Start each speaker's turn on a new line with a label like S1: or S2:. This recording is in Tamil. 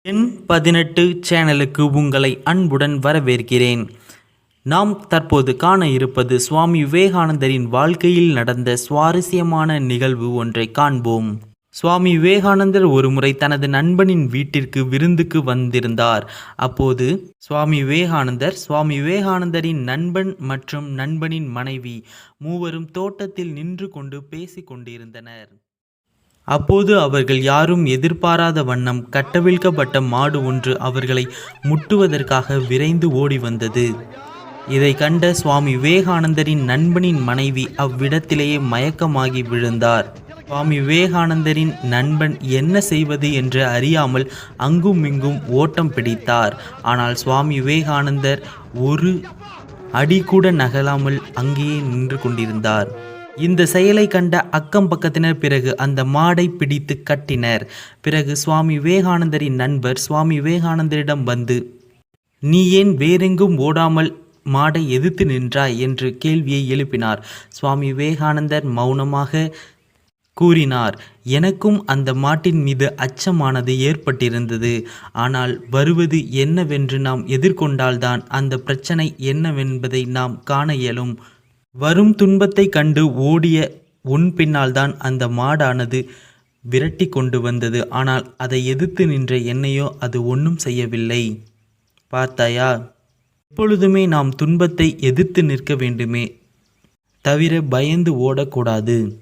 S1: எண் 18 சேனலுக்கு உங்களை அன்புடன் வரவேற்கிறேன். நாம் தற்போது காண இருப்பது சுவாமி விவேகானந்தரின் வாழ்க்கையில் நடந்த சுவாரஸ்யமான நிகழ்வு ஒன்றை காண்போம். சுவாமி விவேகானந்தர் ஒருமுறை தனது நண்பனின் வீட்டிற்கு விருந்துக்கு வந்திருந்தார். அப்போது சுவாமி விவேகானந்தரின் நண்பன் மற்றும் நண்பனின் மனைவி மூவரும் தோட்டத்தில் நின்று கொண்டு பேசிக் கொண்டிருந்தனர். அப்போது அவர்கள் யாரும் எதிர்பாராத வண்ணம் கட்டவிழ்க்கப்பட்ட மாடு ஒன்று அவர்களை முட்டுவதற்காக விரைந்து ஓடி வந்தது. இதை கண்ட சுவாமி விவேகானந்தரின் நண்பனின் மனைவி அவ்விடத்திலேயே மயக்கமாகி விழுந்தார். சுவாமி விவேகானந்தரின் நண்பன் என்ன செய்வது என்று அறியாமல் அங்கும் இங்கும் ஓட்டம் பிடித்தார். ஆனால் சுவாமி விவேகானந்தர் ஒரு அடி கூட நகலாமல் அங்கேயே நின்று கொண்டிருந்தார். இந்த செயலை கண்ட அக்கம் பக்கத்தினர் பிறகு அந்த மாடை பிடித்து கட்டினர். பிறகு சுவாமி விவேகானந்தரின் நண்பர் சுவாமி விவேகானந்தரிடம் வந்து, "நீ ஏன் வேறெங்கும் ஓடாமல் மாடை எதிர்த்து நின்றாய்?" என்று கேள்வியை எழுப்பினார். சுவாமி விவேகானந்தர் மௌனமாக கூறினார், "எனக்கும் அந்த மாட்டின் மீது அச்சமானது ஏற்பட்டிருந்தது. ஆனால் வருவது என்னவென்று நாம் எதிர்கொண்டால்தான் அந்த பிரச்சனை என்னவென்பதை நாம் காண இயலும். வரும் துன்பத்தை கண்டு ஓடிய உன் பின்னால்தான் அந்த மாடானது விரட்டி கொண்டு வந்தது. ஆனால் அதை எதிர்த்து நின்ற என்னையோ அது ஒன்றும் செய்யவில்லை. பார்த்தாயா? எப்பொழுதுமே நாம் துன்பத்தை எதிர்த்து நிற்க வேண்டுமே தவிர பயந்து ஓடக்கூடாது."